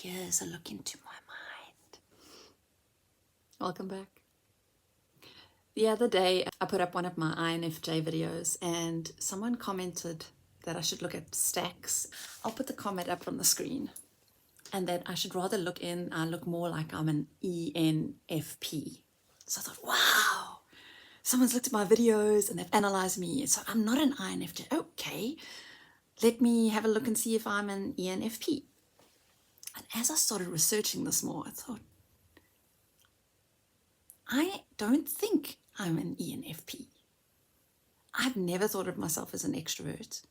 Here's a look into my mind. Welcome back. The other day, I put up one of my INFJ videos and someone commented that I should look at stacks. I'll put the comment up on the screen and that I should rather look more like I'm an ENFP. So I thought, wow, someone's looked at my videos and they've analyzed me. So I'm not an INFJ. Okay, let me have a look and see if I'm an ENFP. And as I started researching this more, I thought, I don't think I'm an ENFP. I've never thought of myself as an extrovert.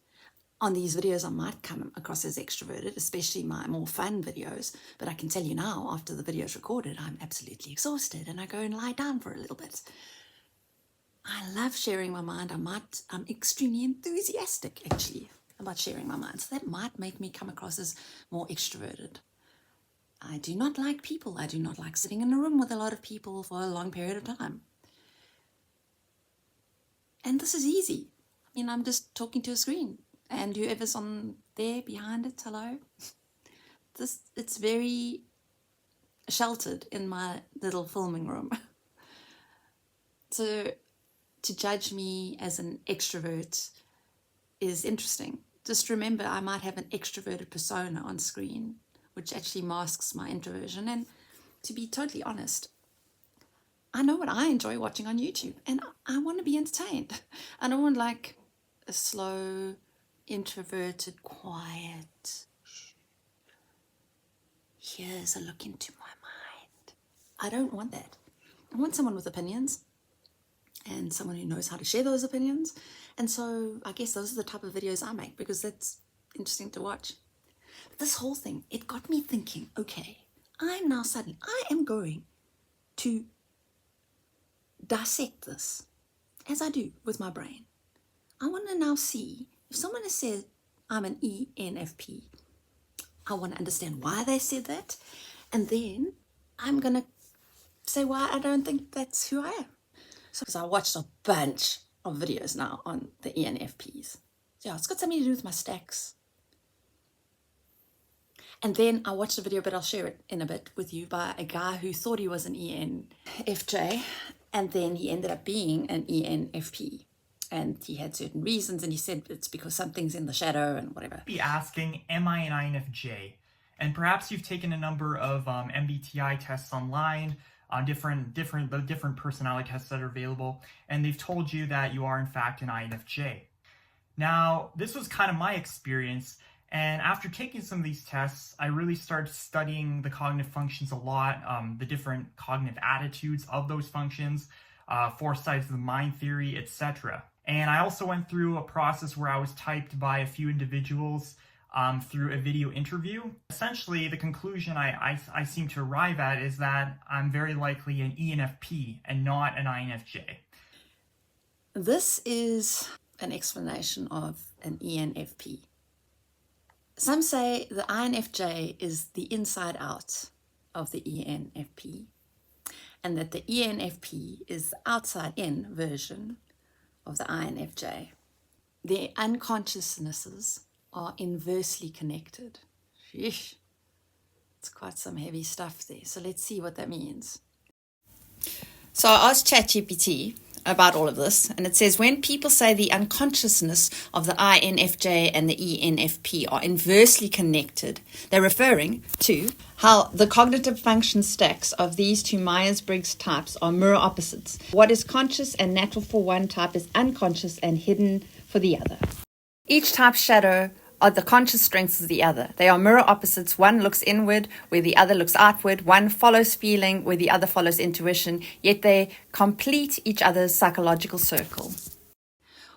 On these videos, I might come across as extroverted, especially my more fun videos. But I can tell you now, after the video is recorded, I'm absolutely exhausted and I go and lie down for a little bit. I love sharing my mind. I'm extremely enthusiastic, actually, about sharing my mind. So that might make me come across as more extroverted. I do not like people. I do not like sitting in a room with a lot of people for a long period of time. And this is easy. I mean, I'm just talking to a screen. And whoever's on there behind it, hello. It's very sheltered in my little filming room. So to judge me as an extrovert is interesting. Just remember, I might have an extroverted persona on screen, which actually masks my introversion. And to be totally honest, I know what I enjoy watching on YouTube, and I want to be entertained. I don't want like a slow, introverted, quiet, here's a look into my mind. I don't want that. I want someone with opinions and someone who knows how to share those opinions. And so I guess those are the type of videos I make because that's interesting to watch. This whole thing, it got me thinking, okay, I am going to dissect this as I do with my brain. I want to now see if someone has said I'm an ENFP, I want to understand why they said that. And then I'm going to say why I don't think that's who I am. So I watched a bunch of videos now on the ENFPs. So yeah, it's got something to do with my stacks. And then I watched a video, but I'll share it in a bit with you, by a guy who thought he was an ENFJ, and then he ended up being an ENFP. And he had certain reasons, and he said it's because something's in the shadow and whatever. Be asking, am I an INFJ? And perhaps you've taken a number of MBTI tests online, different personality tests that are available, and they've told you that you are in fact an INFJ. Now, this was kind of my experience. And after taking some of these tests, I really started studying the cognitive functions a lot, the different cognitive attitudes of those functions, 4 sides of the mind theory, etc. And I also went through a process where I was typed by a few individuals through a video interview. Essentially, the conclusion I seem to arrive at is that I'm very likely an ENFP and not an INFJ. This is an explanation of an ENFP. Some say the INFJ is the inside out of the ENFP, and that the ENFP is the outside in version of the INFJ. Their unconsciousnesses are inversely connected. Sheesh. It's quite some heavy stuff there. So let's see what that means. So I asked ChatGPT about all of this, and it says when people say the unconsciousness of the INFJ and the ENFP are inversely connected, they're referring to how the cognitive function stacks of these two Myers-Briggs types are mirror opposites. What is conscious and natural for one type is unconscious and hidden for the other. Each type's shadow are the conscious strengths of the other. They are mirror opposites. One looks inward where the other looks outward. One follows feeling where the other follows intuition, yet they complete each other's psychological circle.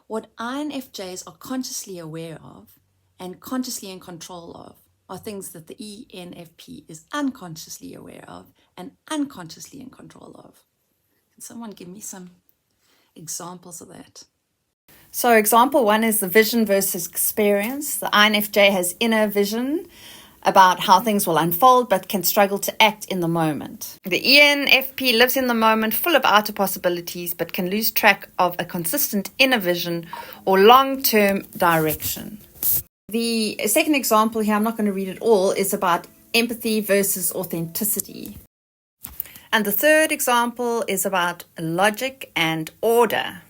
What INFJs are consciously aware of and consciously in control of are things that the ENFP is unconsciously aware of and unconsciously in control of. Can someone give me some examples of that? So example 1 is the vision versus experience. The INFJ has inner vision about how things will unfold, but can struggle to act in the moment. The ENFP lives in the moment, full of outer possibilities, but can lose track of a consistent inner vision or long-term direction. The second example here, I'm not going to read it all, is about empathy versus authenticity. And the third example is about logic and order.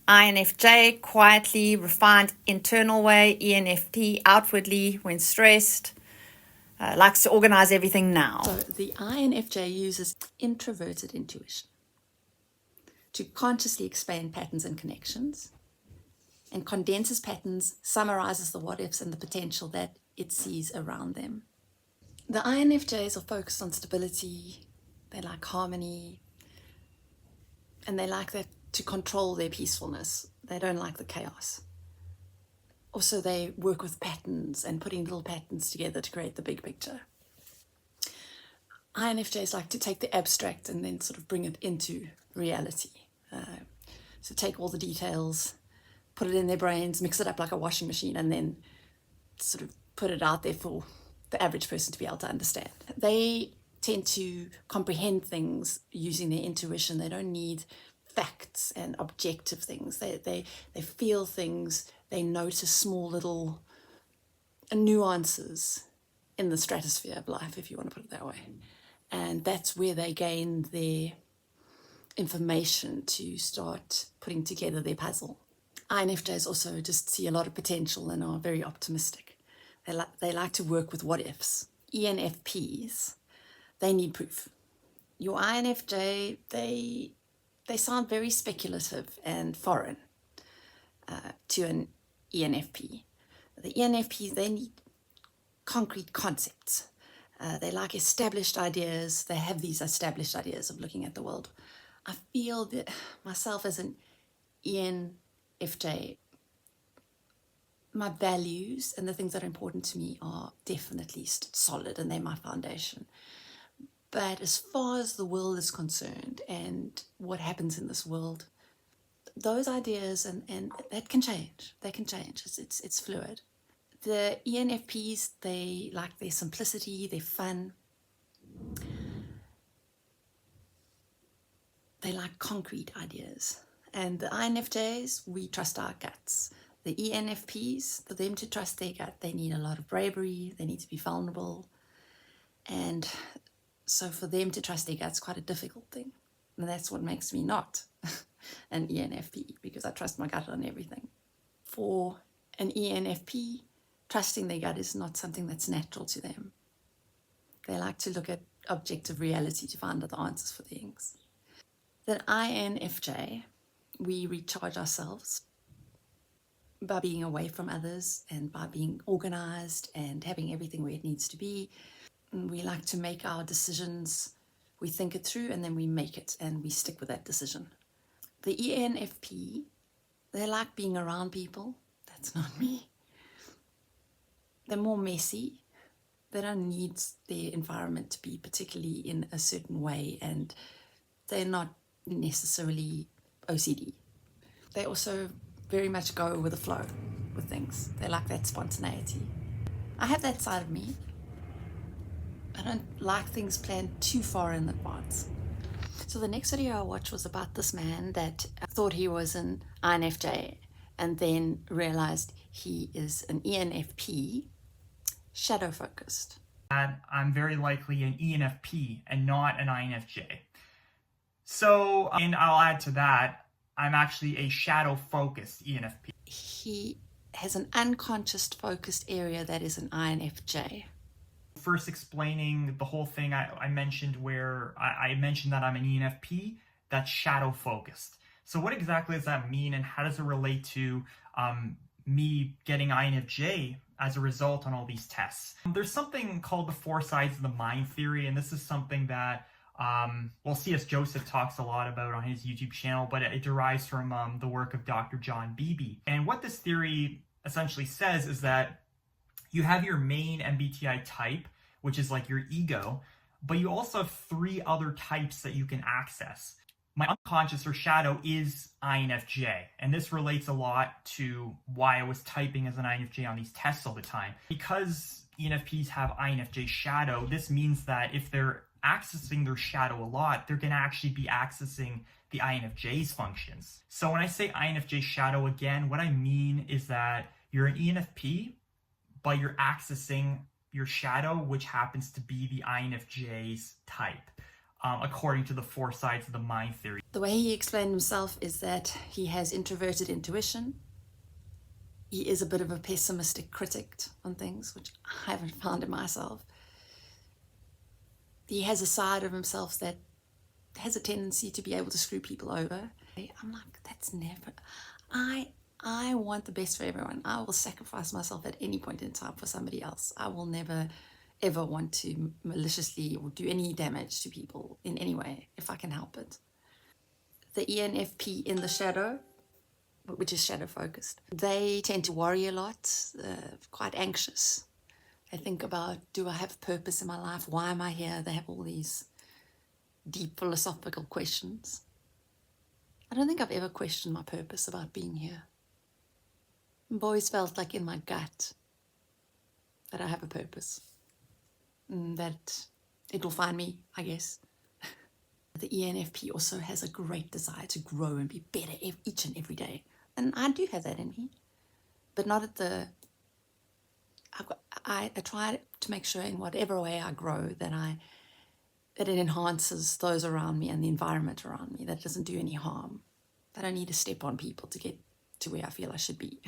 INFJ, quietly, refined internal way. ENFP, outwardly, when stressed, likes to organize everything now. So the INFJ uses introverted intuition to consciously explain patterns and connections, and condenses patterns, summarizes the what-ifs and the potential that it sees around them. The INFJs are focused on stability, they like harmony, and they like that to control their peacefulness. They don't like the chaos. Also, they work with patterns and putting little patterns together to create the big picture. INFJs like to take the abstract and then sort of bring it into reality. So take all the details, put it in their brains, mix it up like a washing machine, and then sort of put it out there for the average person to be able to understand. They tend to comprehend things using their intuition. They don't need facts and objective things. They feel things. They notice small little nuances in the stratosphere of life, if you want to put it that way. And that's where they gain their information to start putting together their puzzle. INFJs also just see a lot of potential and are very optimistic. They like to work with what-ifs. ENFPs, they need proof. Your INFJ, they sound very speculative and foreign to an ENFP. The ENFPs, they need concrete concepts. They like established ideas. They have these established ideas of looking at the world. I feel that myself as an ENFJ, my values and the things that are important to me are definitely solid, and they're my foundation. But as far as the world is concerned and what happens in this world, those ideas and that can change. They can change. It's fluid. The ENFPs, they like their simplicity, their fun. They like concrete ideas. And the INFJs, we trust our guts. The ENFPs, for them to trust their gut, they need a lot of bravery, they need to be vulnerable. And so for them to trust their gut's quite a difficult thing. And that's what makes me not an ENFP, because I trust my gut on everything. For an ENFP, trusting their gut is not something that's natural to them. They like to look at objective reality to find out the answers for things. The INFJ, we recharge ourselves by being away from others and by being organized and having everything where it needs to be. And we like to make our decisions. We think it through and then we make it and we stick with that decision. The ENFP, they like being around people. That's not me. They're more messy. They don't need their environment to be particularly in a certain way, and they're not necessarily OCD. They also very much go with the flow with things. They like that spontaneity. I have that side of me. I don't like things planned too far in advance. So the next video I watched was about this man that thought he was an INFJ and then realized he is an ENFP, shadow focused. I'm very likely an ENFP and not an INFJ. So, and I'll add to that, I'm actually a shadow-focused ENFP. He has an unconscious focused area that is an INFJ. First explaining the whole thing I mentioned where I mentioned that I'm an ENFP, that's shadow-focused. So what exactly does that mean, and how does it relate to me getting INFJ as a result on all these tests? There's something called the 4 sides of the mind theory, and this is something that C.S. Joseph talks a lot about on his YouTube channel, but it derives from the work of Dr. John Beebe. And what this theory essentially says is that you have your main MBTI type, which is like your ego, but you also have 3 other types that you can access. My unconscious or shadow is INFJ, and this relates a lot to why I was typing as an INFJ on these tests all the time. Because ENFPs have INFJ shadow, this means that if they're accessing their shadow a lot, they're going to actually be accessing the INFJ's functions. So when I say INFJ shadow again, what I mean is that you're an ENFP, but you're accessing your shadow, which happens to be the INFJ's type, according to the 4 sides of the mind theory. The way he explained himself is that he has introverted intuition. He is a bit of a pessimistic critic on things, which I haven't found in myself. He has a side of himself that has a tendency to be able to screw people over. I'm like, that's never... I want the best for everyone. I will sacrifice myself at any point in time for somebody else. I will never, ever want to maliciously or do any damage to people in any way, if I can help it. The ENFP in the shadow, which is shadow focused, they tend to worry a lot, quite anxious. They think about, do I have purpose in my life? Why am I here? They have all these deep philosophical questions. I don't think I've ever questioned my purpose about being here. I've always felt like in my gut that I have a purpose, that it will find me, I guess. The ENFP also has a great desire to grow and be better each and every day. And I do have that in me, but not at the... I try to make sure in whatever way I grow that it enhances those around me and the environment around me, that it doesn't do any harm. I don't need to step on people to get to where I feel I should be.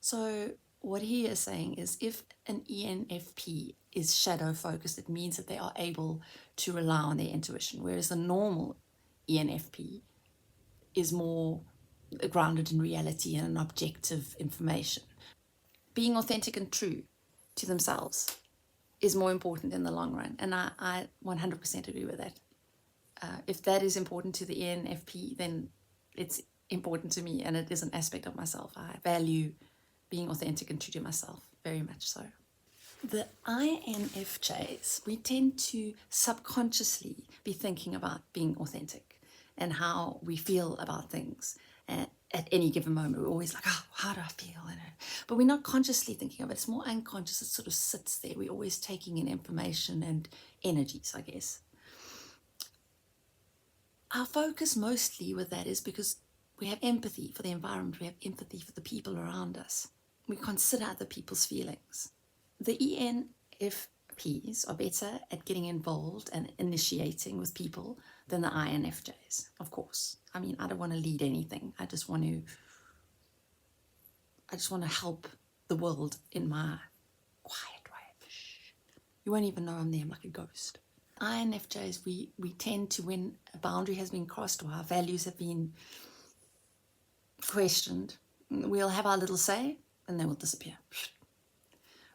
So what he is saying is, if an ENFP is shadow focused, it means that they are able to rely on their intuition, whereas the normal ENFP is more grounded in reality and objective information. Being authentic and true to themselves is more important in the long run, and I 100% agree with that. If that is important to the ENFP, then it's important to me, and it is an aspect of myself. I value being authentic and true to myself, very much so. The INFJs, we tend to subconsciously be thinking about being authentic and how we feel about things at any given moment. We're always like, oh, how do I feel? But we're not consciously thinking of it. It's more unconscious. It sort of sits there. We're always taking in information and energies, I guess. Our focus mostly with that is because we have empathy for the environment. We have empathy for the people around us. We consider other people's feelings. The ENFPs are better at getting involved and initiating with people than the INFJs, of course. I mean, I don't want to lead anything. I just want to help the world in my quiet way. You won't even know I'm there. I'm like a ghost. INFJs, we tend to, when a boundary has been crossed or our values have been questioned, we'll have our little say and then we'll disappear.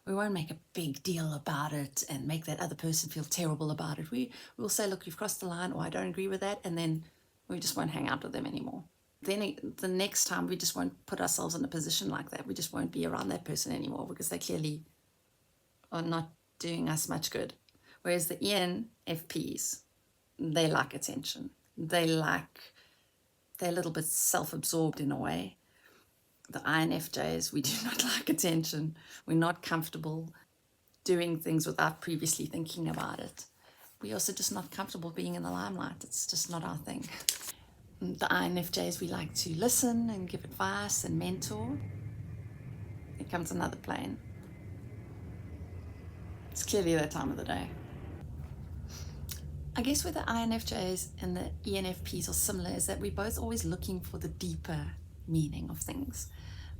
We won't make a big deal about it and make that other person feel terrible about it. We'll say, look, you've crossed the line, or I don't agree with that, and then we just won't hang out with them anymore. Then the next time we just won't put ourselves in a position like that. We just won't be around that person anymore because they clearly are not doing us much good. Whereas the ENFPs, they like attention. They're a little bit self-absorbed in a way. The INFJs, we do not like attention. We're not comfortable doing things without previously thinking about it. We're also just not comfortable being in the limelight. It's just not our thing. The INFJs, we like to listen and give advice and mentor. Here comes another plane. It's clearly that time of the day. I guess where the INFJs and the ENFPs are similar is that we're both always looking for the deeper meaning of things.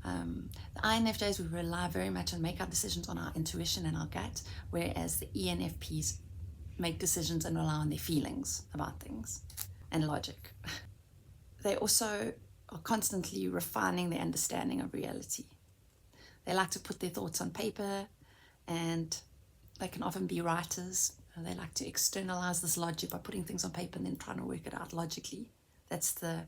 The INFJs, we rely very much on make our decisions on our intuition and our gut, whereas the ENFPs make decisions and rely on their feelings about things and logic. They also are constantly refining their understanding of reality. They like to put their thoughts on paper, and they can often be writers. They like to externalize this logic by putting things on paper and then trying to work it out logically. That's the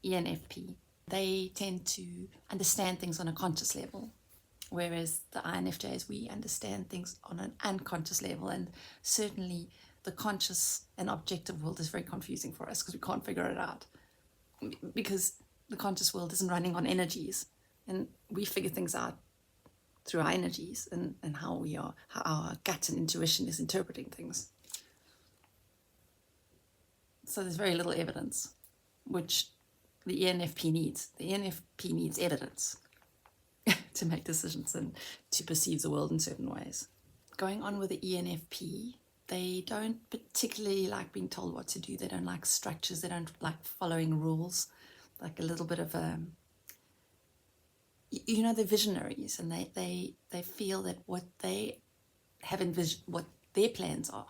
ENFP. They tend to understand things on a conscious level, whereas the INFJs, we understand things on an unconscious level, and certainly the conscious and objective world is very confusing for us because we can't figure it out, because the conscious world isn't running on energies, and we figure things out through our energies and how our gut and intuition is interpreting things. So there's very little evidence, which the ENFP needs. The ENFP needs evidence to make decisions and to perceive the world in certain ways. Going on with the ENFP, they don't particularly like being told what to do. They don't like structures. They don't like following rules. Like a little bit of a, they're visionaries, and they feel that what they have envisioned, what their plans are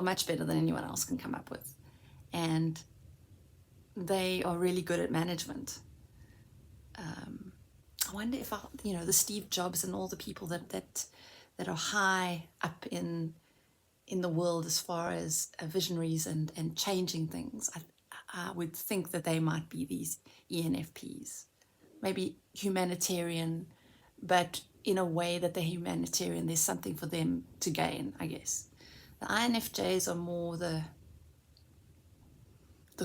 much better than anyone else can come up with. And they are really good at management. I wonder if the Steve Jobs and all the people that are high up in the world as far as visionaries and changing things, I would think that they might be these ENFPs. Maybe humanitarian, but in a way that they're humanitarian, there's something for them to gain, I guess. The INFJs are more the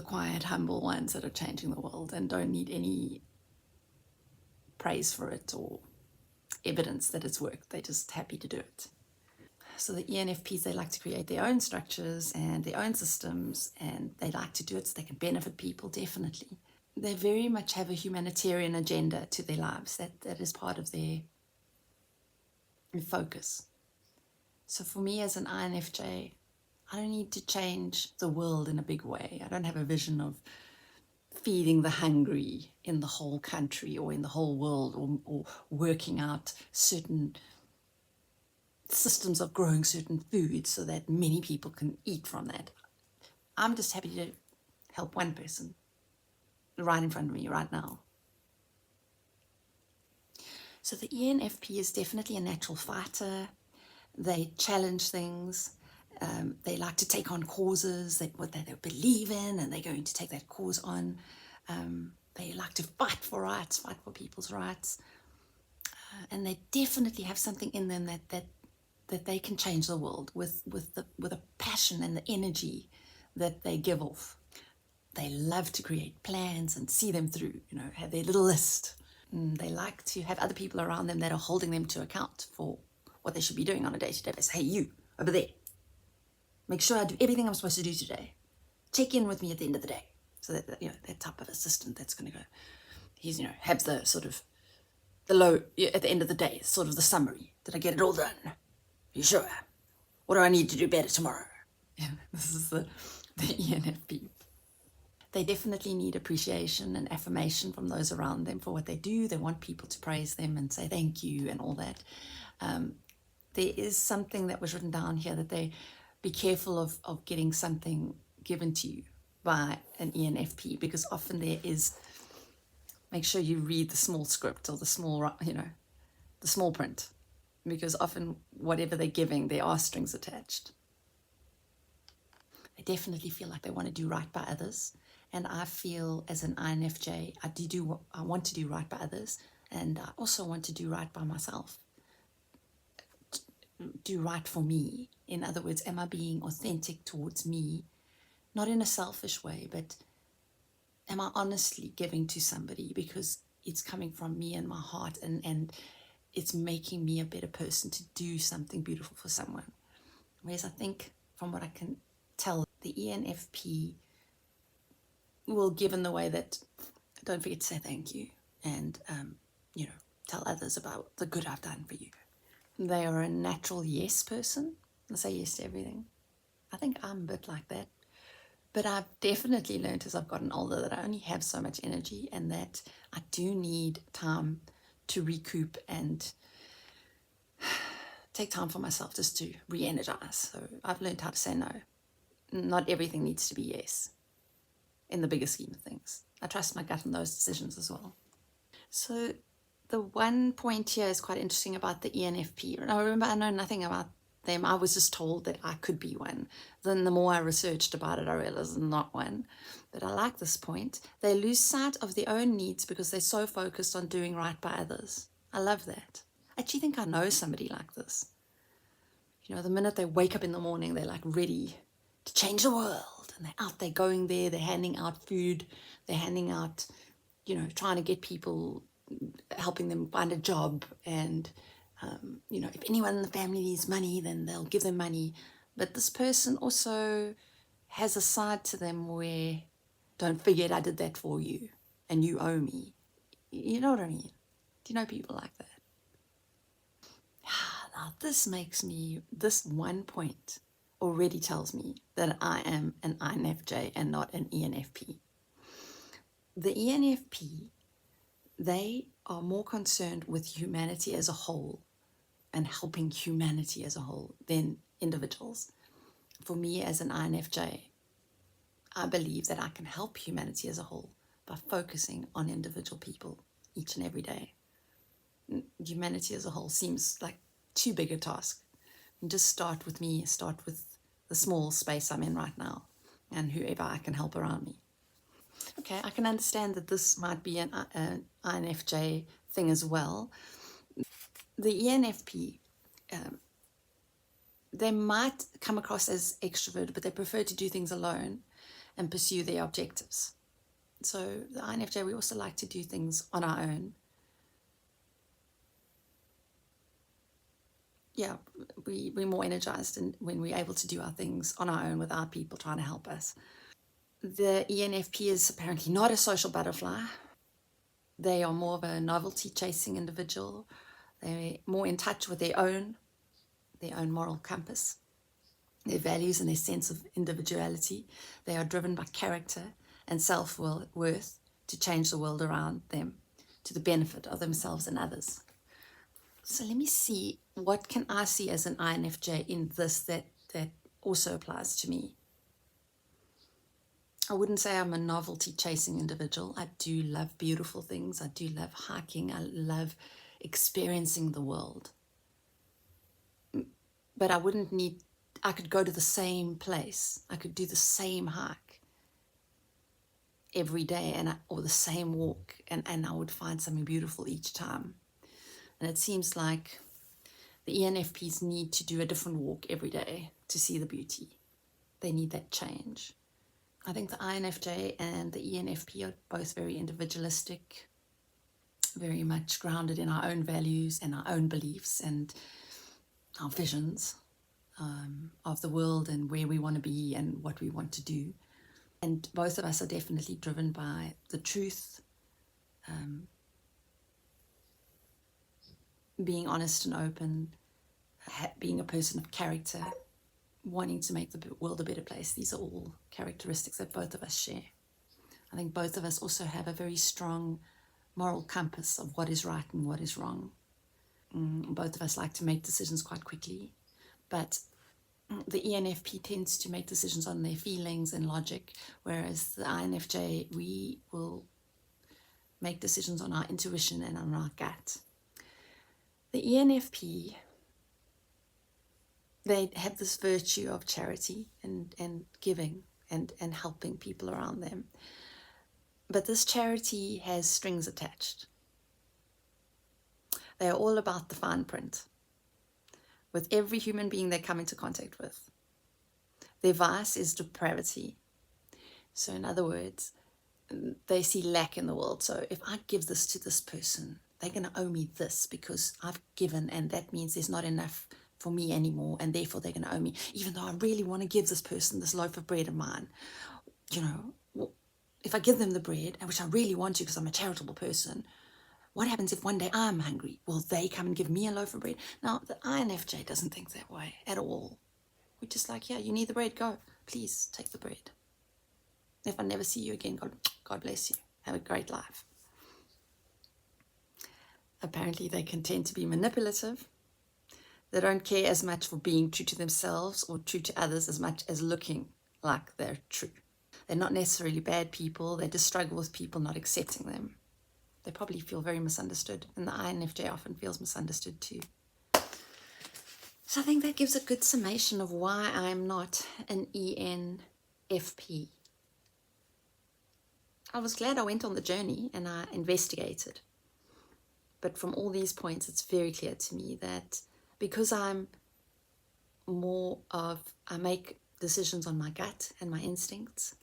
quiet, humble ones that are changing the world and don't need any praise for it or evidence that it's worked. They're just happy to do it. So the ENFPs, they like to create their own structures and their own systems, and they like to do it so they can benefit people, definitely. They very much have a humanitarian agenda to their lives. That is part of their focus. So for me as an INFJ, I don't need to change the world in a big way. I don't have a vision of feeding the hungry in the whole country or in the whole world, or working out certain systems of growing certain foods so that many people can eat from that. I'm just happy to help one person right in front of me right now. So the ENFP is definitely a natural fighter. They challenge things. They like to take on causes what they believe in, and they're going to take that cause on. They like to fight for rights, fight for people's rights. And they definitely have something in them that they can change the world with a passion and the energy that they give off. They love to create plans and see them through, have their little list. They like to have other people around them that are holding them to account for what they should be doing on a day-to-day basis. Hey, you, over there, make sure I do everything I'm supposed to do today. Check in with me at the end of the day. So that, that type of assistant that's going to go, he's, have the sort of the low, at the end of the day, sort of the summary. Did I get it all done? Are you sure? What do I need to do better tomorrow? This is the ENFP. They definitely need appreciation and affirmation from those around them for what they do. They want people to praise them and say thank you and all that. There is something that was written down here that they be careful of getting something given to you by an ENFP, because often there is, make sure you read the small script or the small, the small print, because often whatever they're giving, there are strings attached. They definitely feel like they want to do right by others. And I feel as an INFJ, I want to do right by others, and I also want to do right by myself. Do right for me. In other words, am I being authentic towards me? Not in a selfish way, but am I honestly giving to somebody because it's coming from me and my heart, and it's making me a better person to do something beautiful for someone. Whereas I think, from what I can tell, the ENFP will give in the way that, don't forget to say thank you, and tell others about the good I've done for you. They are a natural yes person. They say yes to everything. I think I'm a bit like that. But I've definitely learned as I've gotten older that I only have so much energy, and that I do need time to recoup and take time for myself just to re-energize. So I've learned how to say no. Not everything needs to be yes in the bigger scheme of things. I trust my gut in those decisions as well. So the one point here is quite interesting about the ENFP. And I remember I know nothing about them. I was just told that I could be one. Then the more I researched about it, I realized I'm not one. But I like this point. They lose sight of their own needs because they're so focused on doing right by others. I love that. I actually think I know somebody like this. The minute they wake up in the morning, they're like ready to change the world. And they're out there going there, they're handing out food, they're handing out, trying to get people, helping them find a job. And, if anyone in the family needs money, then they'll give them money. But this person also has a side to them where, don't forget I did that for you and you owe me. You know what I mean? Do you know people like that? Now this one point already tells me that I am an INFJ and not an ENFP. The ENFP, they are more concerned with humanity as a whole and helping humanity as a whole than individuals. For me as an INFJ, I believe that I can help humanity as a whole by focusing on individual people each and every day. Humanity as a whole seems like too big a task. Just start with me, start with the small space I'm in right now and whoever I can help around me. Okay, I can understand that this might be an INFJ thing as well. The ENFP, they might come across as extroverted, but they prefer to do things alone and pursue their objectives. So the INFJ, we also like to do things on our own. Yeah, we're more energized when we're able to do our things on our own without people trying to help us. The ENFP is apparently not a social butterfly. They are more of a novelty-chasing individual. They're more in touch with their own moral compass, their values and their sense of individuality. They are driven by character and self-worth to change the world around them to the benefit of themselves and others. So let me see, what can I see as an INFJ in this that also applies to me? I wouldn't say I'm a novelty-chasing individual. I do love beautiful things. I do love hiking. I love experiencing the world. But I could go to the same place. I could do the same hike every day or the same walk, and I would find something beautiful each time. And it seems like the ENFPs need to do a different walk every day to see the beauty. They need that change. I think the INFJ and the ENFP are both very individualistic, very much grounded in our own values and our own beliefs and our visions of the world and where we want to be and what we want to do. And both of us are definitely driven by the truth, being honest and open, being a person of character, wanting to make the world a better place. These are all characteristics that both of us share. I think both of us also have a very strong moral compass of what is right and what is wrong. Both of us like to make decisions quite quickly, but the ENFP tends to make decisions on their feelings and logic, whereas the INFJ, we will make decisions on our intuition and on our gut. The ENFP, they have this virtue of charity and giving and helping people around them. But this charity has strings attached. They are all about the fine print with every human being they come into contact with. Their vice is depravity. So in other words, they see lack in the world. So if I give this to this person, they're going to owe me this because I've given, and that means there's not enough for me anymore, and therefore they're going to owe me, even though I really want to give this person this loaf of bread of mine. You know, if I give them the bread, which I really want to because I'm a charitable person, what happens if one day I'm hungry? Will they come and give me a loaf of bread? Now, the INFJ doesn't think that way at all. We're just like, yeah, you need the bread, go. Please take the bread. If I never see you again, God bless you. Have a great life. Apparently, they can tend to be manipulative. They don't care as much for being true to themselves or true to others as much as looking like they're true. They're not necessarily bad people. They just struggle with people not accepting them. They probably feel very misunderstood, and the INFJ often feels misunderstood too. So I think that gives a good summation of why I'm not an ENFP. I was glad I went on the journey and I investigated. But from all these points, it's very clear to me that because I make decisions on my gut and my instincts,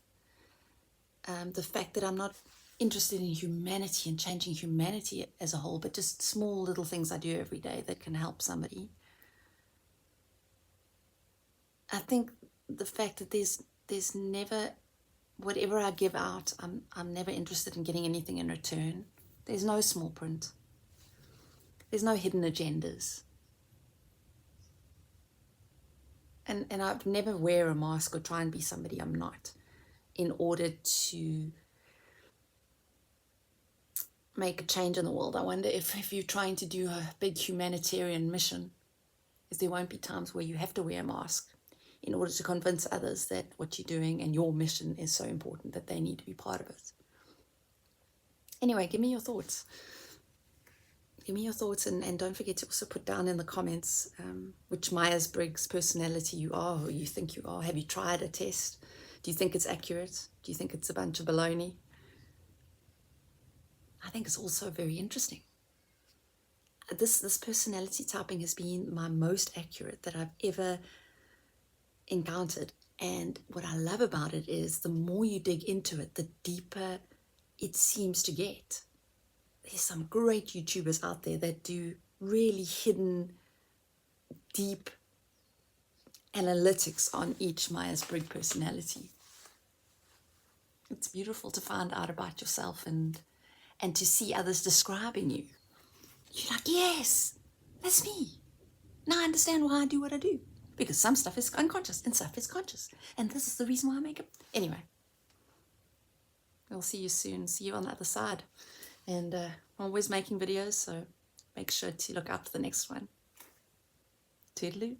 the fact that I'm not interested in humanity and changing humanity as a whole, but just small little things I do every day that can help somebody. I think the fact that there's never, whatever I give out, I'm never interested in getting anything in return. There's no small print. There's no hidden agendas. And I'd never wear a mask or try and be somebody I'm not in order to make a change in the world. I wonder if you're trying to do a big humanitarian mission, is there won't be times where you have to wear a mask in order to convince others that what you're doing and your mission is so important that they need to be part of it. Anyway, give me your thoughts. Give me your thoughts, and don't forget to also put down in the comments which Myers-Briggs personality you are, or you think you are. Have you tried a test? Do you think it's accurate? Do you think it's a bunch of baloney? I think it's also very interesting. This personality typing has been my most accurate that I've ever encountered. And what I love about it is the more you dig into it, the deeper it seems to get. There's some great YouTubers out there that do really hidden, deep analytics on each Myers-Briggs personality. It's beautiful to find out about yourself and to see others describing you. You're like, yes, that's me. Now I understand why I do what I do. Because some stuff is unconscious and stuff is conscious. And this is the reason why I make it. Anyway, we'll see you soon. See you on the other side. And I'm always making videos, so make sure to look out for the next one. Toodaloo.